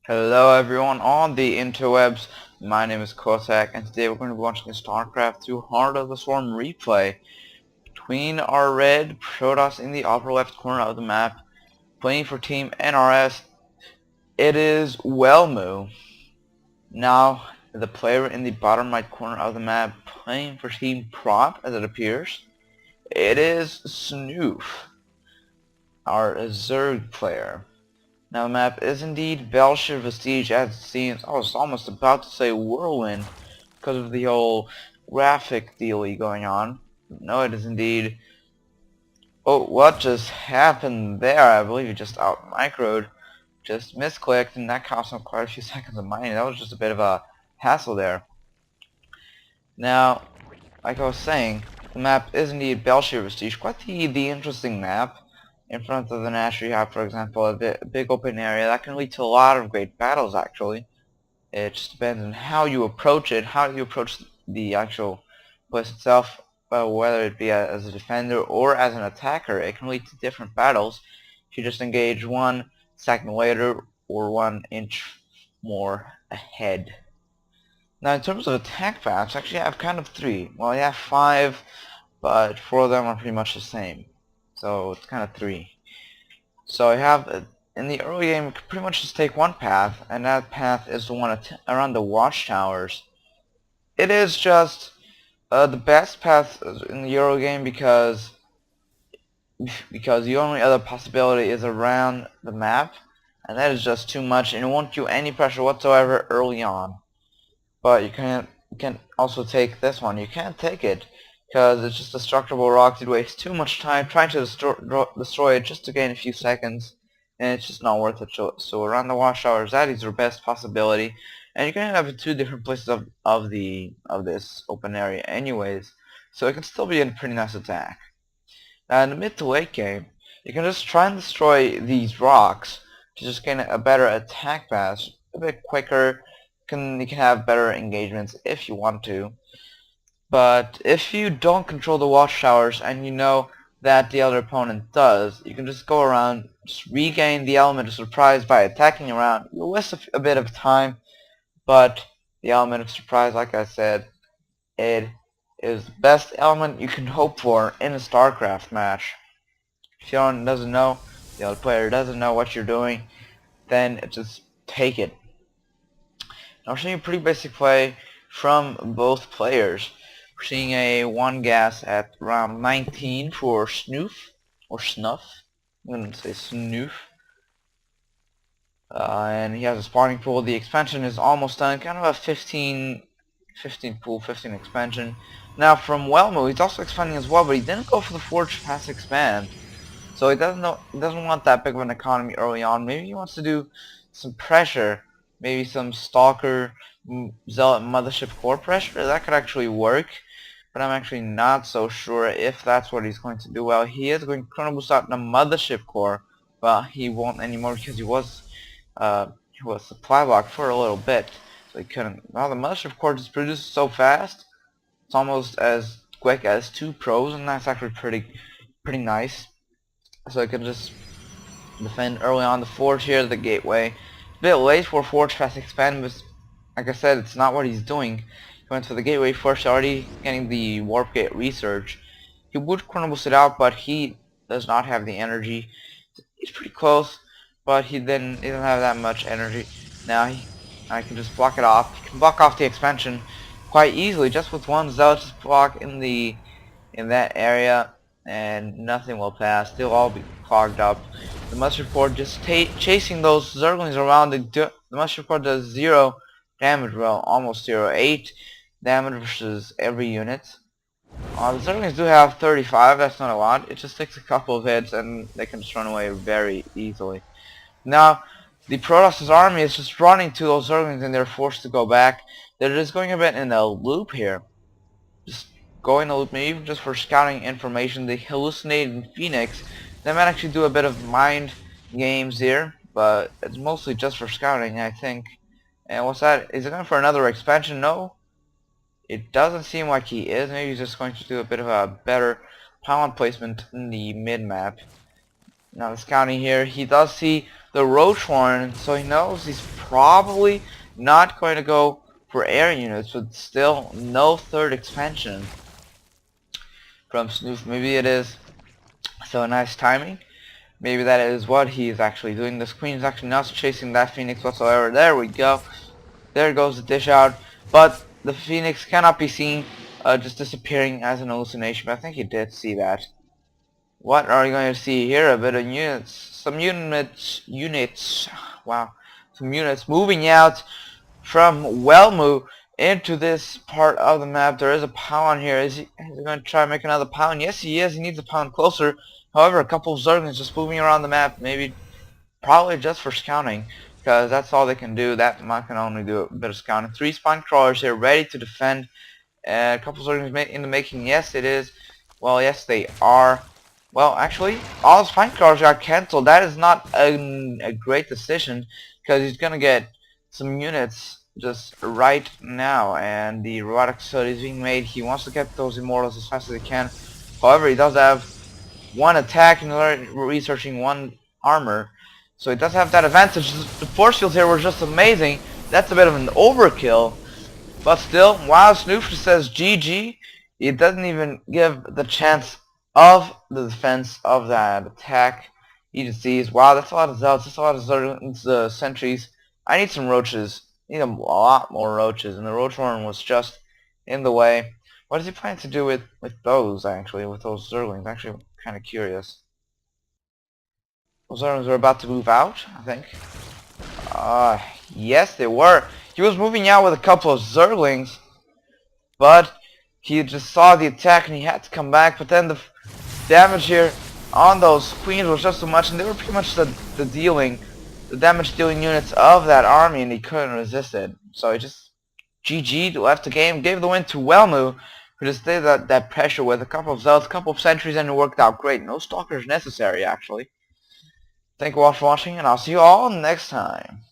Hello everyone on the interwebs, my name is Kosak and today we're going to be watching a Starcraft 2 Heart of the Swarm replay between our red Protoss in the upper left corner of the map playing for Team NRS. It is Welmu. Now the player in the bottom right corner of the map playing for Team Prop as it appears. It is Snuffe, our Zerg player. Now the map is indeed Bel'shir Vestige as it seems. I was almost about to say Whirlwind because of the whole graphic dealy going on. No, it is indeed. Oh, what just happened there? I believe you just out microed. Just misclicked and that cost him quite a few seconds of mining. That was just a bit of a hassle there. Now, like I was saying, the map is indeed Bel'shir Vestige. Quite the interesting map. In front of the Nash you have, for example, a big open area that can lead to a lot of great battles actually. It just depends on how you approach it, how you approach the actual place itself, whether it be as a defender or as an attacker. It can lead to different battles if you just engage 1 second later or 1 inch more ahead. Now in terms of attack paths, actually I have kind of 3. Well, I have 5, but 4 of them are pretty much the same. So it's kind of 3. So I have, in the early game, you can pretty much just take one path, and that path is the one around the watchtowers. It is just the best path in the early game because the only other possibility is around the map, and that is just too much, and it won't do any pressure whatsoever early on. But you can also take this one. You can't take it because it's just a destructible rock. You'd waste too much time trying to destroy it just to gain a few seconds, and it's just not worth it. So around the watchtowers, that is your best possibility, and you can have 2 different places of this open area anyways, so it can still be a pretty nice attack. Now in the mid to late game, you can just try and destroy these rocks to just gain a better attack pass, a bit quicker. You can have better engagements if you want to. But if you don't control the watchtowers and you know that the other opponent does, you can just go around, just regain the element of surprise by attacking around. You'll waste a bit of time, but the element of surprise, like I said, it is the best element you can hope for in a Starcraft match. If someone doesn't know, the other player doesn't know what you're doing, then just take it. Now we're seeing a pretty basic play from both players. We're seeing a 1 gas at round 19 for Snuffe, or Snuff. I'm going to say Snuffe. And he has a spawning pool. The expansion is almost done. Kind of a 15 pool, 15 expansion. Now from Welmu, he's also expanding as well, but he didn't go for the Forge Pass expand. So he doesn't want that big of an economy early on. Maybe he wants to do some pressure. Maybe some Stalker, Zealot, Mothership Core pressure. That could actually work. But I'm actually not so sure if that's what he's going to do. Well, he is going to Chrono Boost out the Mothership Core, but he won't anymore because he was supply blocked for a little bit, so he couldn't. Well, the Mothership Core just produces so fast. It's almost as quick as 2 pros, and that's actually pretty nice. So I can just defend early on the Forge here, the Gateway. A bit late for Forge Fast Expand, but like I said, it's not what he's doing. He went for the Gateway first, already getting the Warp Gate Research. He would Chrono Boost it out, but he does not have the energy. He's pretty close, but he doesn't have that much energy. Now I can just block it off. He can block off the expansion quite easily, just with 1 Zealot block in that area, and nothing will pass. They'll all be clogged up. The Mothership Core just chasing those Zerglings around. The Mothership Core does 0 damage, well, almost 0. 8 damage versus every unit. The Zerglings do have 35, that's not a lot. It just takes a couple of hits and they can just run away very easily. Now, the Protoss' army is just running to those Zerglings and they're forced to go back. They're just going a bit in a loop here. Just going a loop, maybe even just for scouting information. The hallucinating Phoenix, they might actually do a bit of mind games here, but it's mostly just for scouting, I think. And what's that? Is it going for another expansion? No. It doesn't seem like he is. Maybe he's just going to do a bit of a better pylon placement in the mid-map. Now the scouting here, he does see the Roach Warren, so he knows he's probably not going to go for air units, but still no third expansion from Snuffe. Maybe it is so nice timing. Maybe that is what he is actually doing. This queen is actually not chasing that phoenix whatsoever. There we go. There goes the dish out. But the phoenix cannot be seen, just disappearing as an hallucination. But I think he did see that. What are you going to see here? A bit of units. Some units. Wow. Some units moving out from Welmu into this part of the map. There is a pound here. Is he going to try and make another pound? Yes, he is. He needs a pound closer. However, a couple of Zerglings just moving around the map. Maybe, probably just for scouting, because that's all they can do. That map can only do a bit of scouting. 3 spine crawlers here, ready to defend. A couple of Zerglings in the making. Yes, it is. Well, yes, they are. Well, actually, all the spine crawlers got cancelled. That is not a great decision, because he's going to get some units just right now, and the robotic study is being made. He wants to get those immortals as fast as he can. However, he does have 1 attack and researching 1 armor, so he does have that advantage. The force fields here were just amazing. That's a bit of an overkill, but still, while Snuffe says GG, he doesn't even give the chance of the defense of that attack. He just sees, wow, that's a lot of zealots, that's a lot of sentries. I need some roaches. I need a lot more roaches, and the roach horn was just in the way. What is he planning to do with those, actually, with those Zerglings? Actually, I'm kind of curious. Those Zerglings are about to move out, I think. Yes, they were. He was moving out with a couple of Zerglings, but he just saw the attack and he had to come back. But then the damage here on those queens was just so much, and they were pretty much the damage dealing units of that army, and he couldn't resist it. So he just GG'd, left the game, gave the win to Welmu, who just did that pressure with a couple of zealots, a couple of sentries, and it worked out great. No stalkers necessary, actually. Thank you all for watching, and I'll see you all next time.